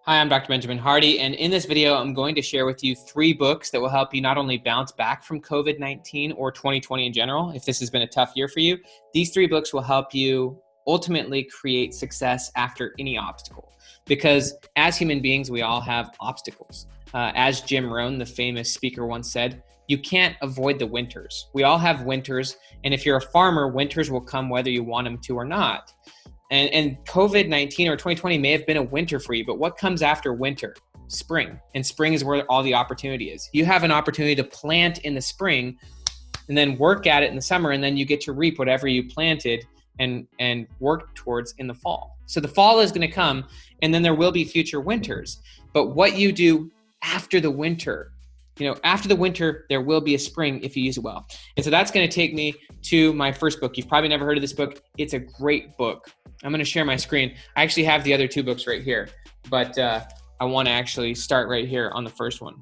Hi, I'm Dr. Benjamin Hardy, and in this video, I'm going to share with you 3 books that will help you not only bounce back from COVID-19 or 2020 in general, if this has been a tough year for you. These 3 books will help you ultimately create success after any obstacle. Because as human beings, we all have obstacles. As Jim Rohn, the famous speaker, once said, you can't avoid the winters. We all have winters, and if you're a farmer, winters will come whether you want them to or not. And COVID-19 or 2020 may have been a winter for you, but what comes after winter? Spring. And spring is where all the opportunity is. You have an opportunity to plant in the spring and then work at it in the summer, and then you get to reap whatever you planted and work towards in the fall. So the fall is going to come, and then there will be future winters. But what you do after the winter, after the winter, there will be a spring if you use it well. And so that's going to take me to my first book. You've probably never heard of this book. It's a great book. I'm going to share my screen. I actually have the other 2 books right here, but I want to actually start right here on the first one.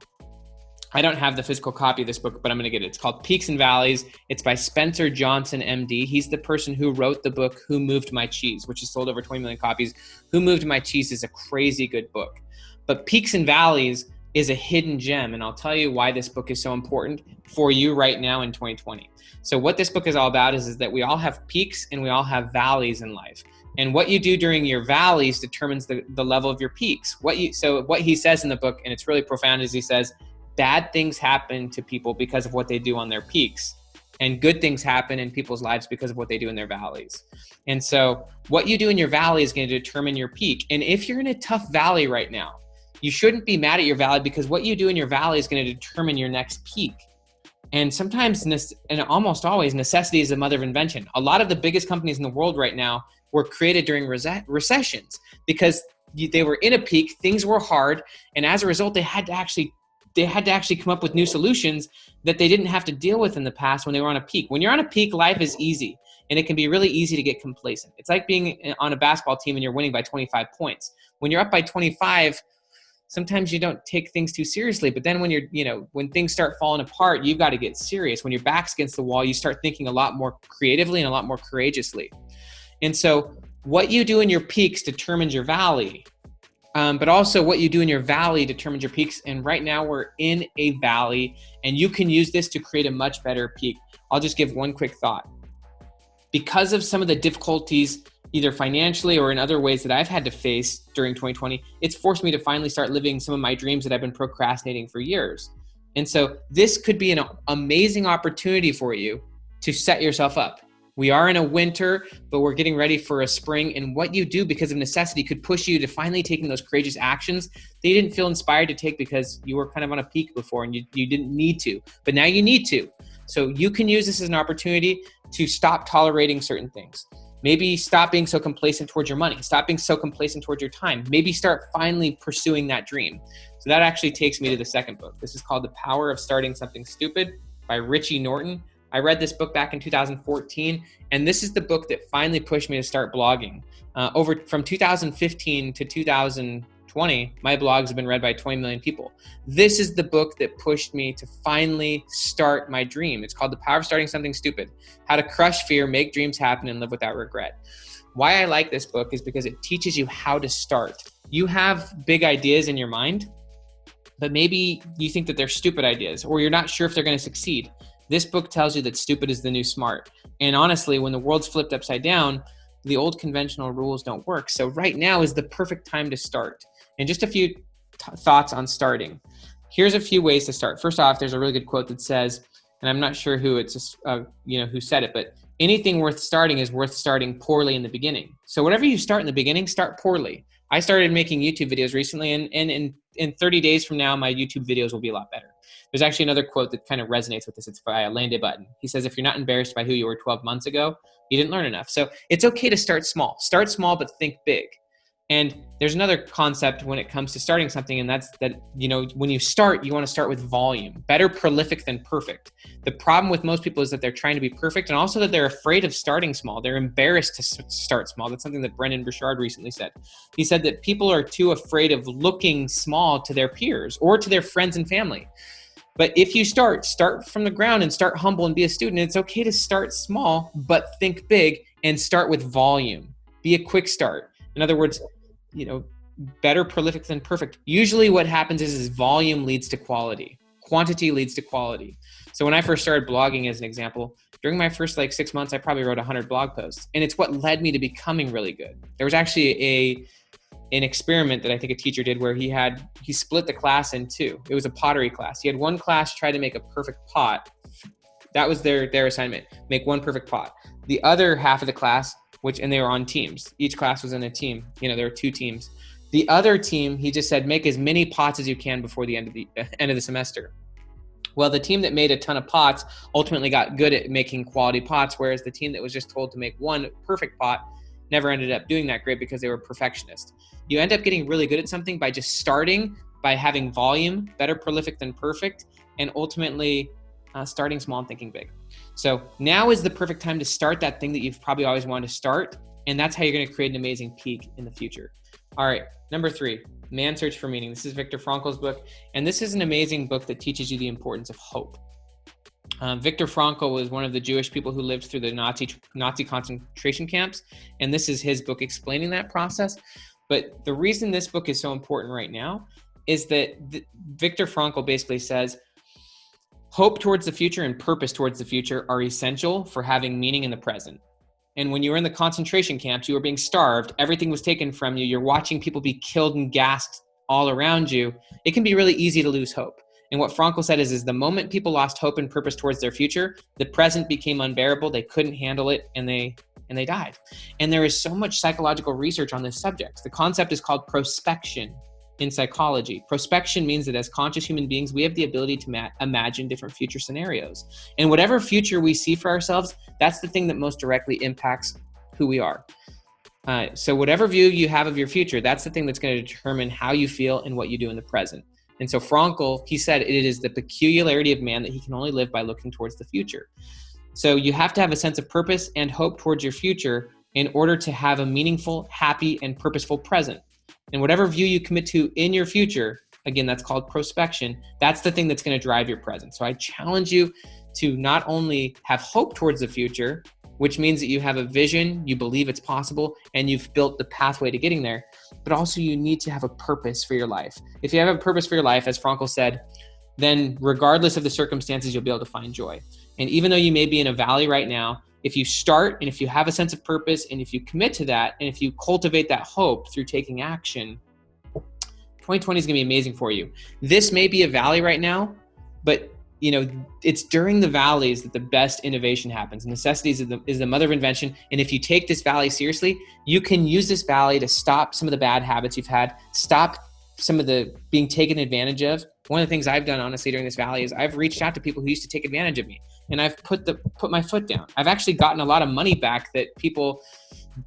I don't have the physical copy of this book, but I'm going to get it. It's called Peaks and Valleys. It's by Spencer Johnson, MD. He's the person who wrote the book, Who Moved My Cheese, which has sold over 20 million copies. Who Moved My Cheese is a crazy good book. But Peaks and Valleys is a hidden gem, and I'll tell you why this book is so important for you right now in 2020. So what this book is all about is that we all have peaks and we all have valleys in life. And what you do during your valleys determines the level of your peaks. So what he says in the book, and it's really profound, is he says, bad things happen to people because of what they do on their peaks. And good things happen in people's lives because of what they do in their valleys. And so what you do in your valley is going to determine your peak. And if you're in a tough valley right now, you shouldn't be mad at your valley, because what you do in your valley is going to determine your next peak. And sometimes, and almost always, necessity is the mother of invention. A lot of the biggest companies in the world right now were created during recessions because they were in a peak, things were hard, and as a result, they had to actually come up with new solutions that they didn't have to deal with in the past when they were on a peak. When you're on a peak, life is easy, and it can be really easy to get complacent. It's like being on a basketball team and you're winning by 25 points. When you're up by 25, sometimes you don't take things too seriously, but then when things start falling apart, you've got to get serious. When your back's against the wall, you start thinking a lot more creatively and a lot more courageously. And so what you do in your peaks determines your valley, but also what you do in your valley determines your peaks. And right now we're in a valley, and you can use this to create a much better peak. I'll just give one quick thought. Because of some of the difficulties, either financially or in other ways that I've had to face during 2020, it's forced me to finally start living some of my dreams that I've been procrastinating for years. And so this could be an amazing opportunity for you to set yourself up. We are in a winter, but we're getting ready for a spring. And what you do because of necessity could push you to finally taking those courageous actions that you didn't feel inspired to take because you were kind of on a peak before and you didn't need to, but now you need to. So you can use this as an opportunity to stop tolerating certain things. Maybe stop being so complacent towards your money. Stop being so complacent towards your time. Maybe start finally pursuing that dream. So that actually takes me to the second book. This is called The Power of Starting Something Stupid by Richie Norton. I read this book back in 2014, and this is the book that finally pushed me to start blogging. From 2015 to 2020, my blogs have been read by 20 million people. This is the book that pushed me to finally start my dream. It's called The Power of Starting Something Stupid: How to Crush Fear, Make Dreams Happen, and Live Without Regret. Why I like this book is because it teaches you how to start. You have big ideas in your mind, but maybe you think that they're stupid ideas, or you're not sure if they're going to succeed. This book tells you that stupid is the new smart. And honestly, when the world's flipped upside down, the old conventional rules don't work. So right now is the perfect time to start. And just a few thoughts on starting. Here's a few ways to start. First off, there's a really good quote that says, and I'm not sure who who said it, but anything worth starting is worth starting poorly in the beginning. So whatever you start in the beginning, start poorly. I started making YouTube videos recently, and in 30 days from now, my YouTube videos will be a lot better. There's actually another quote that kind of resonates with this. It's by Lane Button. He says, if you're not embarrassed by who you were 12 months ago, you didn't learn enough. So it's okay to start small. Start small, but think big. And there's another concept when it comes to starting something, and that's that, when you start, you want to start with volume. Better prolific than perfect. The problem with most people is that they're trying to be perfect, and also that they're afraid of starting small. They're embarrassed to start small. That's something that Brendan Burchard recently said. He said that people are too afraid of looking small to their peers or to their friends and family. But if you start from the ground and start humble and be a student. It's okay to start small, but think big and start with volume. Be a quick start. In other words, better prolific than perfect. Usually what happens is volume leads to quality. Quantity leads to quality. So when I first started blogging, as an example, during my first 6 months, I probably wrote 100 blog posts. And it's what led me to becoming really good. There was actually an experiment that I think a teacher did where he split the class in two. It was a pottery class. He had one class try to make a perfect pot. That was their assignment, make one perfect pot. The other half of the class, and they were on teams. Each class was in a team. There were 2 teams. The other team, he just said, make as many pots as you can before the end of the semester. Well, the team that made a ton of pots ultimately got good at making quality pots, whereas the team that was just told to make one perfect pot never ended up doing that great because they were perfectionists. You end up getting really good at something by just starting, by having volume, better prolific than perfect, and ultimately starting small and thinking big. So now is the perfect time to start that thing that you've probably always wanted to start, and that's how you're going to create an amazing peak in the future. All right, number 3, Man's Search for Meaning. This is Viktor Frankl's book, and this is an amazing book that teaches you the importance of hope. Viktor Frankl was one of the Jewish people who lived through the Nazi concentration camps, and this is his book explaining that process. But the reason this book is so important right now is that Viktor Frankl basically says, hope towards the future and purpose towards the future are essential for having meaning in the present. And when you were in the concentration camps, you were being starved, everything was taken from you, you're watching people be killed and gassed all around you, it can be really easy to lose hope. And what Frankl said is the moment people lost hope and purpose towards their future, the present became unbearable, they couldn't handle it, and they died. And there is so much psychological research on this subject. The concept is called prospection in psychology. Prospection means that as conscious human beings, we have the ability to imagine different future scenarios. And whatever future we see for ourselves, that's the thing that most directly impacts who we are. So whatever view you have of your future, that's the thing that's going to determine how you feel and what you do in the present. And so Frankl, he said it is the peculiarity of man that he can only live by looking towards the future. So you have to have a sense of purpose and hope towards your future in order to have a meaningful, happy, and purposeful present. And whatever view you commit to in your future, again, that's called prospection, that's the thing that's going to drive your present. So I challenge you to not only have hope towards the future, which means that you have a vision, you believe it's possible, and you've built the pathway to getting there, but also you need to have a purpose for your life. If you have a purpose for your life, as Frankl said, then regardless of the circumstances, you'll be able to find joy. And even though you may be in a valley right now, if you start and if you have a sense of purpose and if you commit to that and if you cultivate that hope through taking action, 2020 is going to be amazing for you. This may be a valley right now, but it's during the valleys that the best innovation happens. Necessity is the mother of invention. And if you take this valley seriously, you can use this valley to stop some of the bad habits you've had, stop some of the being taken advantage of. One of the things I've done, honestly, during this valley is I've reached out to people who used to take advantage of me, and I've put my foot down. I've actually gotten a lot of money back that people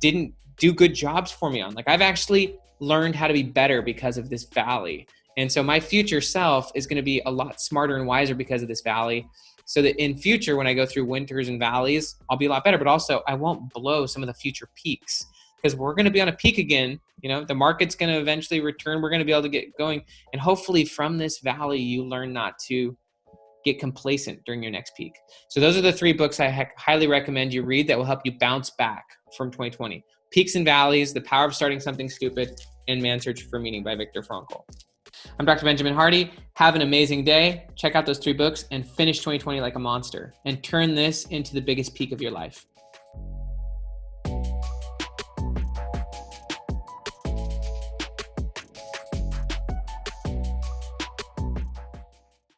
didn't do good jobs for me on. I've actually learned how to be better because of this valley. And so my future self is going to be a lot smarter and wiser because of this valley, so that in future, when I go through winters and valleys, I'll be a lot better, but also I won't blow some of the future peaks, because we're going to be on a peak again. The market's going to eventually return. We're going to be able to get going. And hopefully from this valley, you learn not to get complacent during your next peak. So those are the 3 books I highly recommend you read that will help you bounce back from 2020. Peaks and Valleys, The Power of Starting Something Stupid, and Man's Search for Meaning by Viktor Frankl. I'm Dr. Benjamin Hardy. Have an amazing day. Check out those 3 books and finish 2020 like a monster and turn this into the biggest peak of your life.